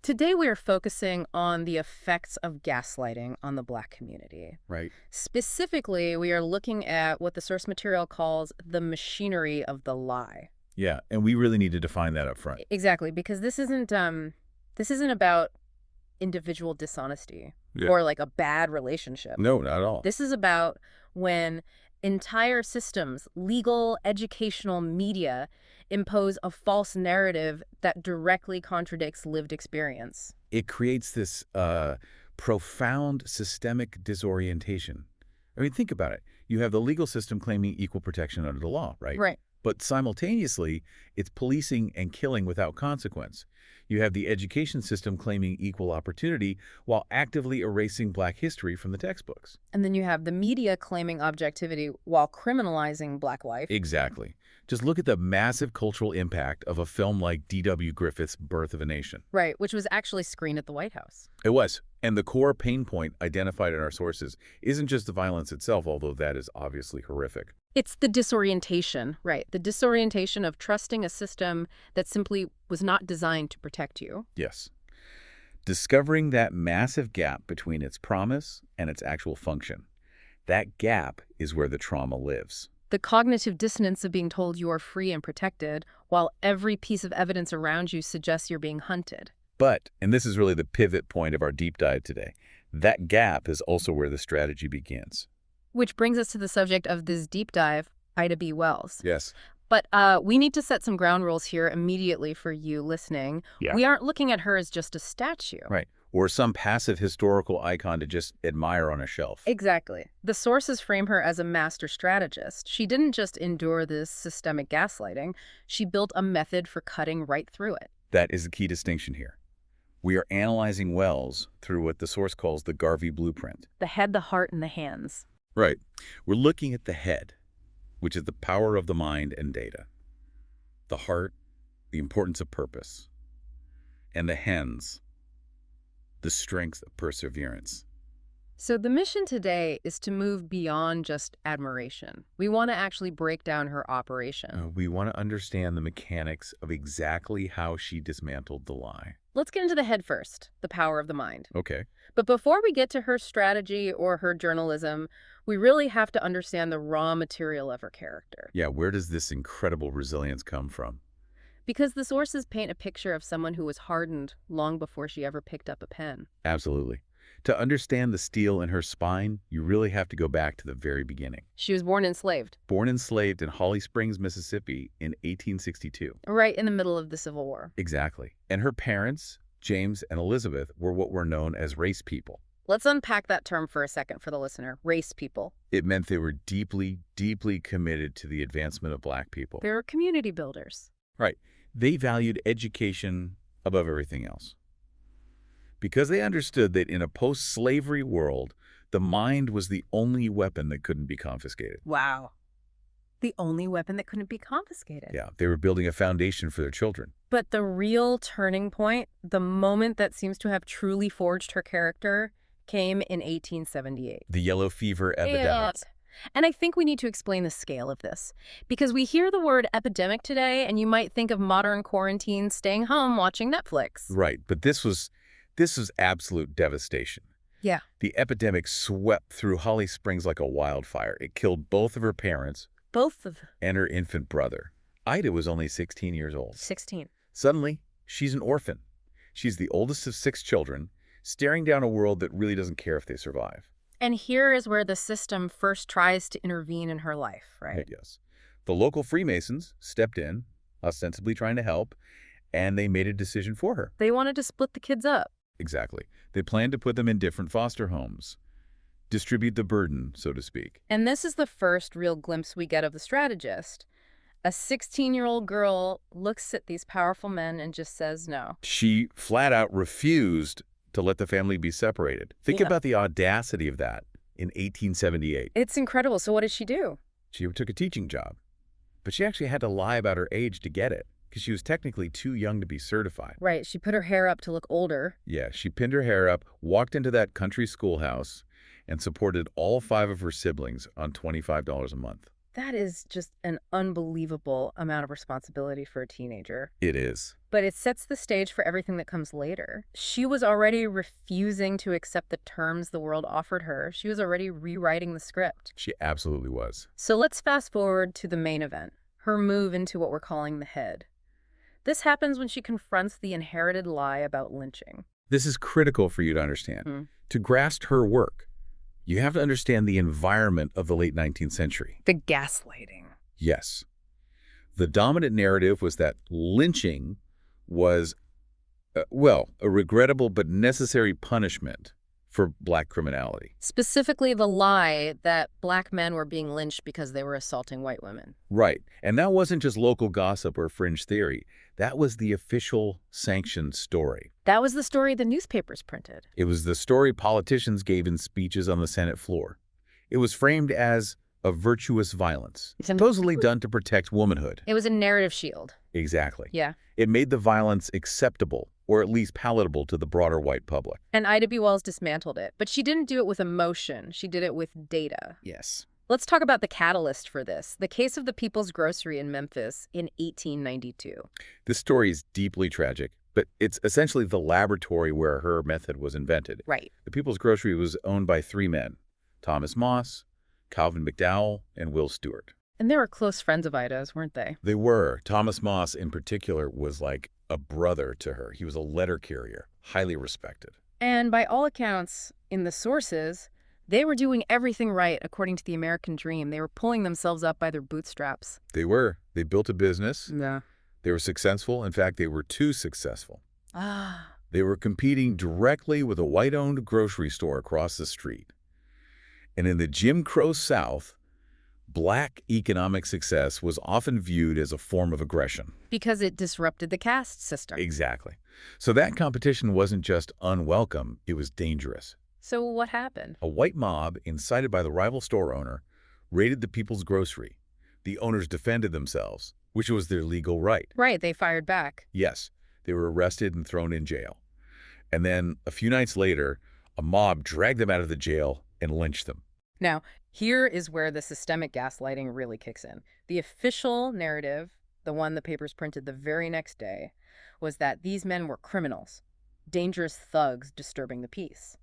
Today we are focusing on the effects of gaslighting on the Black community. Right. Specifically, we are looking at what the source material calls the machinery of the lie. Yeah, and we really need to define that up front. Exactly, because this isn't about individual dishonesty Yeah. or like a bad relationship. No, not at all. This is about when entire systems, legal, educational, media, impose a false narrative that directly contradicts lived experience. It creates this profound systemic disorientation. I mean, think about it. You have the legal system claiming equal protection under the law, right? Right. But simultaneously, it's policing and killing without consequence. You have the education system claiming equal opportunity while actively erasing Black history from the textbooks. And then you have the media claiming objectivity while criminalizing Black life. Exactly. Just look at the massive cultural impact of a film like D.W. Griffith's Birth of a Nation. Right, which was actually screened at the White House. It was. And the core pain point identified in our sources isn't just the violence itself, although that is obviously horrific. It's the disorientation, right? The disorientation of trusting a system that simply was not designed to protect you. Yes. Discovering that massive gap between its promise and its actual function. That gap is where the trauma lives. The cognitive dissonance of being told you are free and protected, while every piece of evidence around you suggests you're being hunted. But, and this is really the pivot point of our deep dive today, that gap is also where the strategy begins. Which brings us to the subject of this deep dive, Ida B. Wells. Yes. But we need to set some ground rules here immediately for you listening. Yeah. We aren't looking at her as just a statue. Right. Or some passive historical icon to just admire on a shelf. Exactly. The sources frame her as a master strategist. She didn't just endure this systemic gaslighting. She built a method for cutting right through it. That is the key distinction here. We are analyzing Wells through what the source calls the Garvey blueprint. The head, the heart, and the hands. Right. We're looking at the head, which is the power of the mind and data. The heart, the importance of purpose. And the hands, the strength of perseverance. So the mission today is to move beyond just admiration. We want to actually break down her operation. We want to understand the mechanics of exactly how she dismantled the lie. Let's get into the head first, the power of the mind. Okay. But before we get to her strategy or her journalism, we really have to understand the raw material of her character. Yeah, where does this incredible resilience come from? Because the sources paint a picture of someone who was hardened long before she ever picked up a pen. Absolutely. To understand the steel in her spine, you really have to go back to the very beginning. She was born enslaved. Born enslaved in Holly Springs, Mississippi in 1862. Right in the middle of the Civil War. Exactly. And her parents, James and Elizabeth, were what were known as race people. Let's unpack that term for a second for the listener. Race people. It meant they were deeply, deeply committed to the advancement of Black people. They were community builders. Right. They valued education above everything else. Because they understood that in a post-slavery world, the mind was the only weapon that couldn't be confiscated. Wow. The only weapon that couldn't be confiscated. Yeah, they were building a foundation for their children. But the real turning point, the moment that seems to have truly forged her character, came in 1878. The yellow fever epidemic. And I think we need to explain the scale of this. Because we hear the word epidemic today, and you might think of modern quarantine, staying home, watching Netflix. Right, but this was absolute devastation. Yeah. The epidemic swept through Holly Springs like a wildfire. It killed both of her parents. Both of them. And her infant brother. Ida was only 16 years old. 16. Suddenly, she's an orphan. She's the oldest of 6 children, staring down a world that really doesn't care if they survive. And here is where the system first tries to intervene in her life, right? Yes. The local Freemasons stepped in, ostensibly trying to help, and they made a decision for her. They wanted to split the kids up. Exactly. They planned to put them in different foster homes. Distribute the burden, so to speak. And this is the first real glimpse we get of the strategist. A 16-year-old girl looks at these powerful men and just says no. She flat out refused to let the family be separated. Think about the audacity of that in 1878. It's incredible. So what did she do? She took a teaching job, but she actually had to lie about her age to get it because she was technically too young to be certified. Right. She put her hair up to look older. Yeah, she pinned her hair up, walked into that country schoolhouse, and supported all 5 of her siblings on $25 a month. That is just an unbelievable amount of responsibility for a teenager. It is. But it sets the stage for everything that comes later. She was already refusing to accept the terms the world offered her. She was already rewriting the script. She absolutely was. So let's fast forward to the main event, her move into what we're calling the head. This happens when she confronts the inherited lie about lynching. This is critical for you to understand. Hmm. To grasp her work, you have to understand the environment of the late 19th century. The gaslighting. Yes. The dominant narrative was that lynching was, a regrettable but necessary punishment for Black criminality. Specifically the lie that Black men were being lynched because they were assaulting white women. Right. And that wasn't just local gossip or fringe theory. That was the official sanctioned story. That was the story the newspapers printed. It was the story politicians gave in speeches on the Senate floor. It was framed as a virtuous violence, supposedly done to protect womanhood. It was a narrative shield. Exactly. Yeah. It made the violence acceptable, or at least palatable to the broader white public. And Ida B. Wells dismantled it. But she didn't do it with emotion. She did it with data. Yes. Let's talk about the catalyst for this, the case of the People's Grocery in Memphis in 1892. This story is deeply tragic, but it's essentially the laboratory where her method was invented. Right. The People's Grocery was owned by three men, Thomas Moss, Calvin McDowell, and Will Stewart. And they were close friends of Ida's, weren't they? They were. Thomas Moss, in particular, was like a brother to her. He was a letter carrier, highly respected. And by all accounts, in the sources, they were doing everything right according to the American dream. They were pulling themselves up by their bootstraps. They were. They built a business. Yeah. They were successful. In fact, they were too successful. Ah. They were competing directly with a white-owned grocery store across the street. And in the Jim Crow South, Black economic success was often viewed as a form of aggression. Because it disrupted the caste system. Exactly. So that competition wasn't just unwelcome, it was dangerous. So what happened? A white mob, incited by the rival store owner, raided the People's Grocery. The owners defended themselves, which was their legal right. Right, they fired back. Yes, they were arrested and thrown in jail. And then, a few nights later, a mob dragged them out of the jail and lynched them. Now, here is where the systemic gaslighting really kicks in. The official narrative, the one the papers printed the very next day, was that these men were criminals, dangerous thugs disturbing the peace.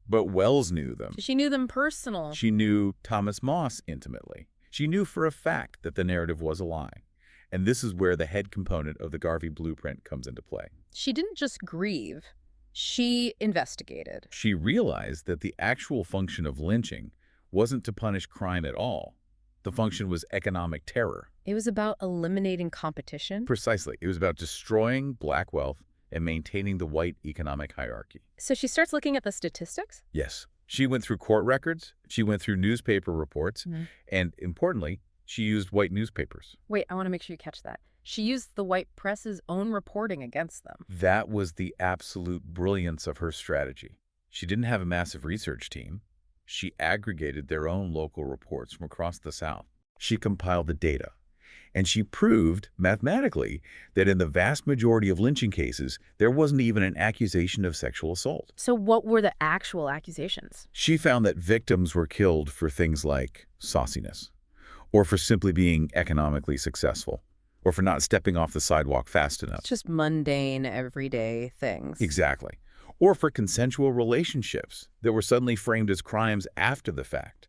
But Wells knew them. She knew them personal. She knew Thomas Moss intimately. She knew for a fact that the narrative was a lie. And this is where the head component of the Garvey blueprint comes into play. She didn't just grieve. She investigated. She realized that the actual function of lynching wasn't to punish crime at all. The function was economic terror. It was about eliminating competition. Precisely. It was about destroying Black wealth and maintaining the white economic hierarchy. So she starts looking at the statistics? Yes. She went through court records, she went through newspaper reports, and importantly, she used white newspapers. Wait, I want to make sure you catch that. She used the white press's own reporting against them. That was the absolute brilliance of her strategy. She didn't have a massive research team. She aggregated their own local reports from across the South. She compiled the data. And she proved, mathematically, that in the vast majority of lynching cases, there wasn't even an accusation of sexual assault. So what were the actual accusations? She found that victims were killed for things like sauciness, or for simply being economically successful, or for not stepping off the sidewalk fast enough. It's just mundane, everyday things. Exactly. Or for consensual relationships that were suddenly framed as crimes after the fact.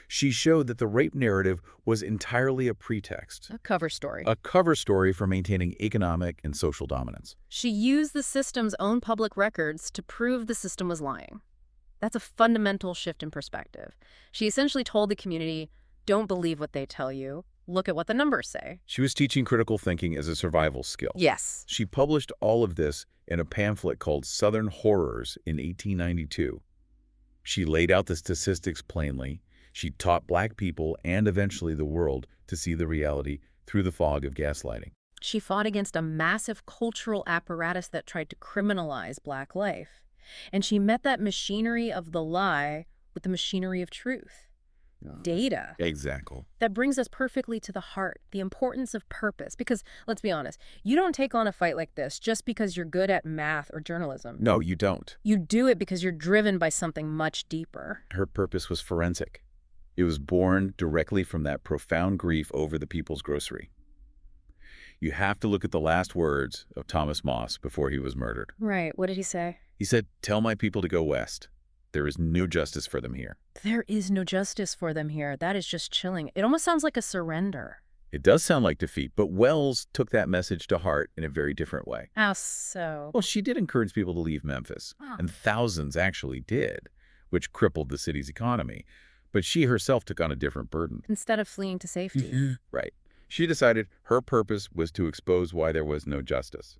She showed that the rape narrative was entirely a pretext. A cover story. A cover story for maintaining economic and social dominance. She used the system's own public records to prove the system was lying. That's a fundamental shift in perspective. She essentially told the community, don't believe what they tell you. Look at what the numbers say. She was teaching critical thinking as a survival skill. Yes. She published all of this in a pamphlet called Southern Horrors in 1892. She laid out the statistics plainly. She taught Black people and eventually the world to see the reality through the fog of gaslighting. She fought against a massive cultural apparatus that tried to criminalize Black life. And she met that machinery of the lie with the machinery of truth. Data. Exactly. That brings us perfectly to the heart, the importance of purpose. Because, let's be honest, you don't take on a fight like this just because you're good at math or journalism. No, you don't. You do it because you're driven by something much deeper. Her purpose was forensic. It was born directly from that profound grief over the People's Grocery. You have to look at the last words of Thomas Moss before he was murdered. Right. What did he say? He said, "Tell my people to go west. There is no justice for them here." There is no justice for them here. That is just chilling. It almost sounds like a surrender. It does sound like defeat, but Wells took that message to heart in a very different way. How so? Well, she did encourage people to leave Memphis, Oh. and thousands actually did, which crippled the city's economy. But she herself took on a different burden. Instead of fleeing to safety. Right. She decided her purpose was to expose why there was no justice.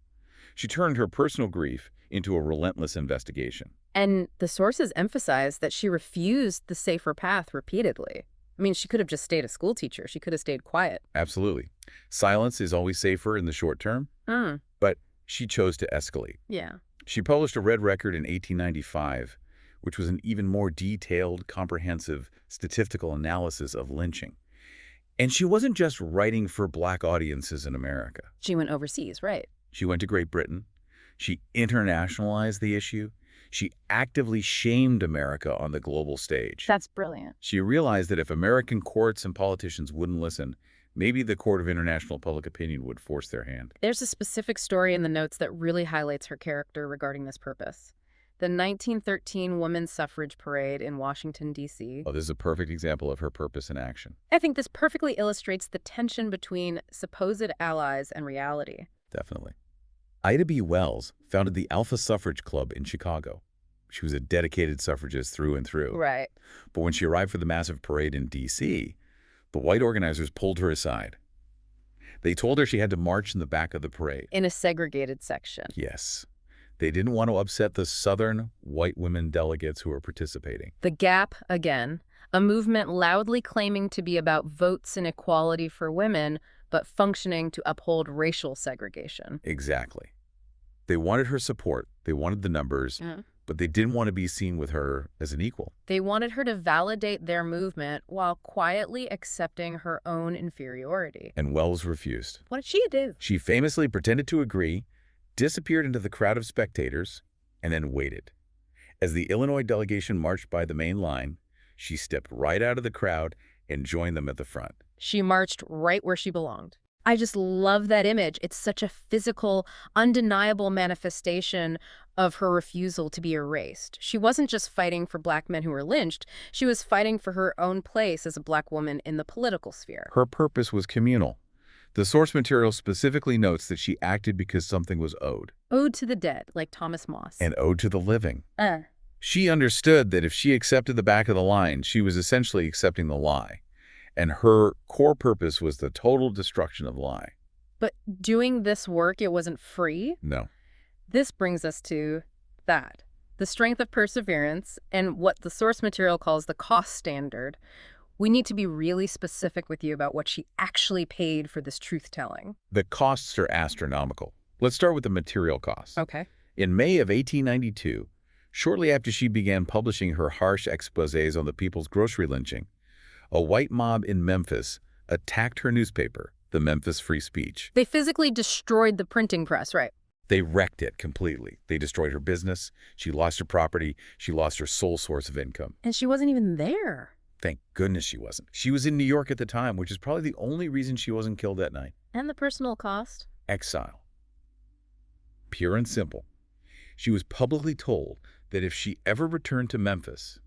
She turned her personal grief into a relentless investigation. And the sources emphasize that she refused the safer path repeatedly. I mean, she could have just stayed a school teacher. She could have stayed quiet. Absolutely. Silence is always safer in the short term, but she chose to escalate. Yeah. She published a Red Record in 1895, which was an even more detailed, comprehensive statistical analysis of lynching. And she wasn't just writing for Black audiences in America. She went overseas, right? She went to Great Britain. She internationalized the issue. She actively shamed America on the global stage. That's brilliant. She realized that if American courts and politicians wouldn't listen, maybe the Court of International Public Opinion would force their hand. There's a specific story in the notes that really highlights her character regarding this purpose. The 1913 Women's Suffrage Parade in Washington, D.C. Oh, this is a perfect example of her purpose in action. I think this perfectly illustrates the tension between supposed allies and reality. Definitely. Ida B. Wells founded the Alpha Suffrage Club in Chicago. She was a dedicated suffragist through and through. Right. But when she arrived for the massive parade in D.C., the white organizers pulled her aside. They told her she had to march in the back of the parade. In a segregated section. Yes. They didn't want to upset the Southern white women delegates who were participating. The Gap, again, a movement loudly claiming to be about votes and equality for women, but functioning to uphold racial segregation. Exactly. They wanted her support. They wanted the numbers, but they didn't want to be seen with her as an equal. They wanted her to validate their movement while quietly accepting her own inferiority. And Wells refused. What did she do? She famously pretended to agree, disappeared into the crowd of spectators, and then waited. As the Illinois delegation marched by the main line, she stepped right out of the crowd and joined them at the front. She marched right where she belonged. I just love that image. It's such a physical, undeniable manifestation of her refusal to be erased. She wasn't just fighting for Black men who were lynched. She was fighting for her own place as a Black woman in the political sphere. Her purpose was communal. The source material specifically notes that she acted because something was owed. Ode to the dead, like Thomas Moss. And owed to the living. She understood that if she accepted the back of the line, she was essentially accepting the lie. And her core purpose was the total destruction of the lie. But doing this work, it wasn't free? No. This brings us to that. The strength of perseverance and what the source material calls the cost standard. We need to be really specific with you about what she actually paid for this truth-telling. The costs are astronomical. Let's start with the material costs. Okay. In May of 1892, shortly after she began publishing her harsh exposés on the People's Grocery lynching, a white mob in Memphis attacked her newspaper, the Memphis Free Speech. They physically destroyed the printing press, right? They wrecked it completely. They destroyed her business. She lost her property. She lost her sole source of income. And she wasn't even there. Thank goodness she wasn't. She was in New York at the time, which is probably the only reason she wasn't killed that night. And the personal cost? Exile. Pure and simple. She was publicly told that if she ever returned to Memphis,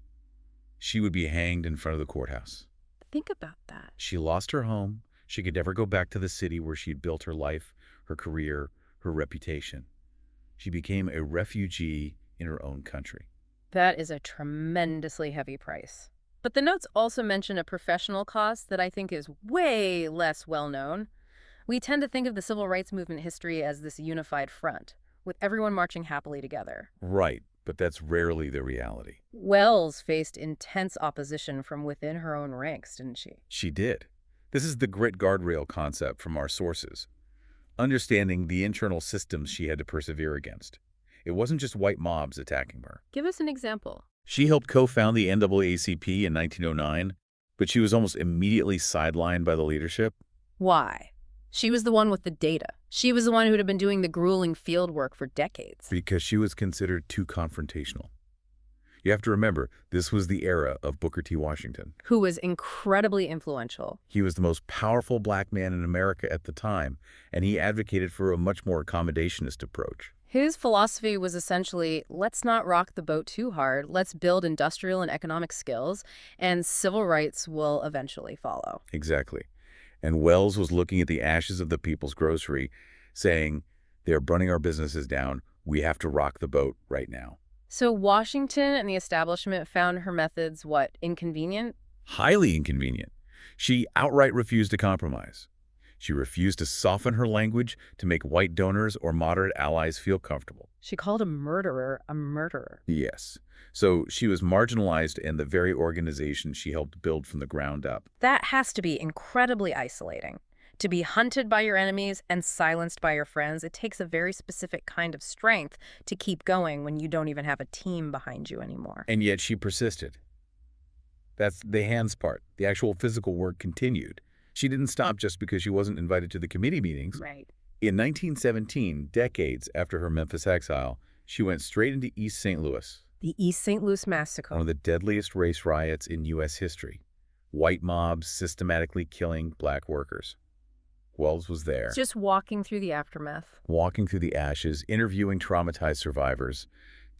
she would be hanged in front of the courthouse. Think about that. She lost her home. She could never go back to the city where she'd built her life, her career, her reputation. She became a refugee in her own country. That is a tremendously heavy price. But the notes also mention a professional cost that I think is way less well-known. We tend to think of the civil rights movement history as this unified front, with everyone marching happily together. Right, but that's rarely the reality. Wells faced intense opposition from within her own ranks, didn't she? She did. This is the grit guardrail concept from our sources, understanding the internal systems she had to persevere against. It wasn't just white mobs attacking her. Give us an example. She helped co-found the NAACP in 1909, but she was almost immediately sidelined by the leadership. Why? She was the one with the data. She was the one who had been doing the grueling field work for decades. Because she was considered too confrontational. You have to remember, this was the era of Booker T. Washington. Who was incredibly influential. He was the most powerful black man in America at the time, and he advocated for a much more accommodationist approach. His philosophy was essentially, let's not rock the boat too hard, let's build industrial and economic skills, and civil rights will eventually follow. Exactly. And Wells was looking at the ashes of the People's Grocery, saying, they're burning our businesses down, we have to rock the boat right now. So Washington and the establishment found her methods, what, inconvenient? Highly inconvenient. She outright refused to compromise. She refused to soften her language to make white donors or moderate allies feel comfortable. She called a murderer a murderer. Yes. So she was marginalized in the very organization she helped build from the ground up. That has to be incredibly isolating. To be hunted by your enemies and silenced by your friends, it takes a very specific kind of strength to keep going when you don't even have a team behind you anymore. And yet she persisted. That's the hands part. The actual physical work continued. She didn't stop just because she wasn't invited to the committee meetings. Right. In 1917, decades after her Memphis exile, she went straight into East St. Louis. The East St. Louis Massacre. One of the deadliest race riots in U.S. history. White mobs systematically killing black workers. Wells was there. Just walking through the aftermath. Walking through the ashes, interviewing traumatized survivors,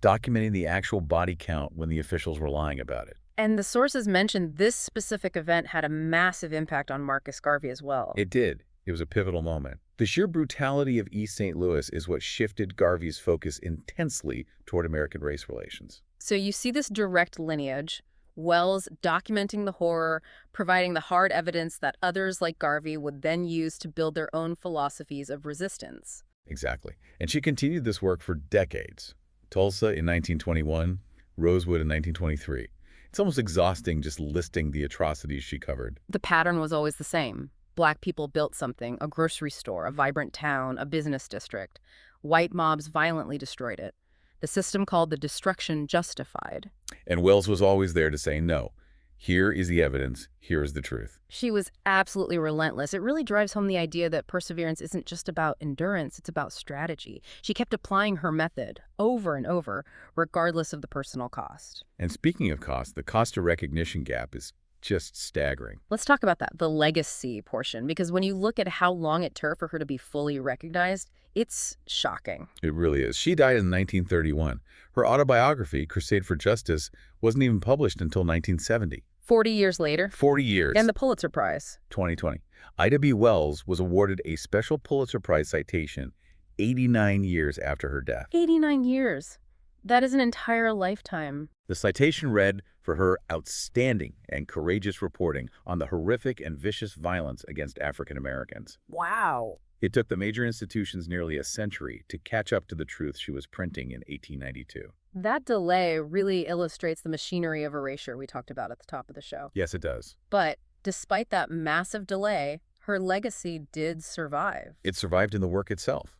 documenting the actual body count when the officials were lying about it. And the sources mentioned this specific event had a massive impact on Marcus Garvey as well. It did. It was a pivotal moment. The sheer brutality of East St. Louis is what shifted Garvey's focus intensely toward American race relations. So you see this direct lineage, Wells documenting the horror, providing the hard evidence that others like Garvey would then use to build their own philosophies of resistance. Exactly. And she continued this work for decades. Tulsa in 1921, Rosewood in 1923. It's almost exhausting just listing the atrocities she covered. The pattern was always the same. Black people built something, a grocery store, a vibrant town, a business district. White mobs violently destroyed it. The system called the destruction justified. And Wells was always there to say, no, here is the evidence, here is the truth. She was absolutely relentless. It really drives home the idea that perseverance isn't just about endurance, it's about strategy. She kept applying her method over and over, regardless of the personal cost. And speaking of cost, the cost to recognition gap is just staggering. Let's talk about that, the legacy portion, because when you look at how long it took for her to be fully recognized, it's shocking. It really is. She died in 1931. Her autobiography, Crusade for Justice, wasn't even published until 1970. 40 years later. 40 years. And the Pulitzer Prize. 2020. Ida B. Wells was awarded a special Pulitzer Prize citation 89 years after her death. 89 years. That is an entire lifetime. The citation read for her outstanding and courageous reporting on the horrific and vicious violence against African Americans. Wow. It took the major institutions nearly a century to catch up to the truth she was printing in 1892. That delay really illustrates the machinery of erasure we talked about at the top of the show. Yes, it does. But despite that massive delay, her legacy did survive. It survived in the work itself.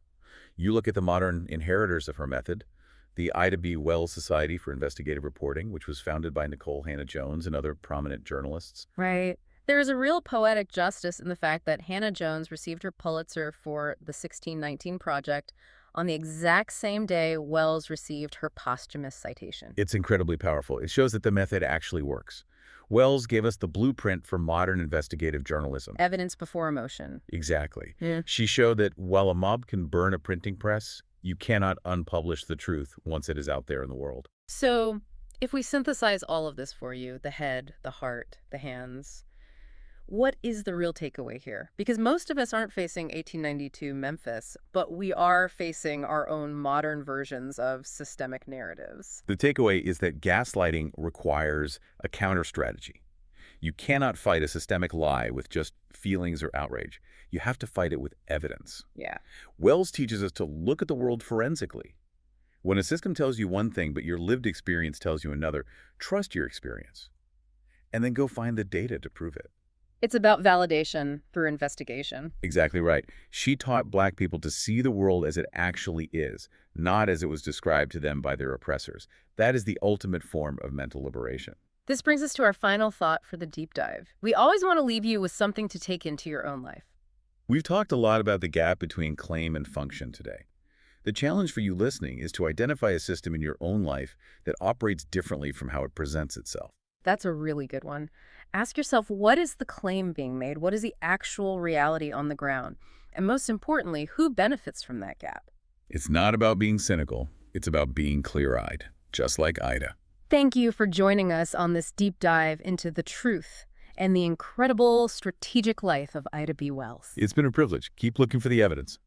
You look at the modern inheritors of her method, the Ida B. Wells Society for Investigative Reporting, which was founded by Nicole Hannah-Jones and other prominent journalists. Right. There is a real poetic justice in the fact that Hannah-Jones received her Pulitzer for the 1619 Project on the exact same day Wells received her posthumous citation. It's incredibly powerful. It shows that the method actually works. Wells gave us the blueprint for modern investigative journalism. Evidence before emotion. Exactly. Yeah. She showed that while a mob can burn a printing press, you cannot unpublish the truth once it is out there in the world. So, if we synthesize all of this for you, the head, the heart, the hands, what is the real takeaway here? Because most of us aren't facing 1892 Memphis, but we are facing our own modern versions of systemic narratives. The takeaway is that gaslighting requires a counter strategy. You cannot fight a systemic lie with just feelings or outrage. You have to fight it with evidence. Yeah. Wells teaches us to look at the world forensically. When a system tells you one thing, but your lived experience tells you another, trust your experience. And then go find the data to prove it. It's about validation through investigation. Exactly right. She taught Black people to see the world as it actually is, not as it was described to them by their oppressors. That is the ultimate form of mental liberation. This brings us to our final thought for the deep dive. We always want to leave you with something to take into your own life. We've talked a lot about the gap between claim and function today. The challenge for you listening is to identify a system in your own life that operates differently from how it presents itself. That's a really good one. Ask yourself, what is the claim being made? What is the actual reality on the ground? And most importantly, who benefits from that gap? It's not about being cynical. It's about being clear-eyed, just like Ida. Thank you for joining us on this deep dive into the truth and the incredible strategic life of Ida B. Wells. It's been a privilege. Keep looking for the evidence.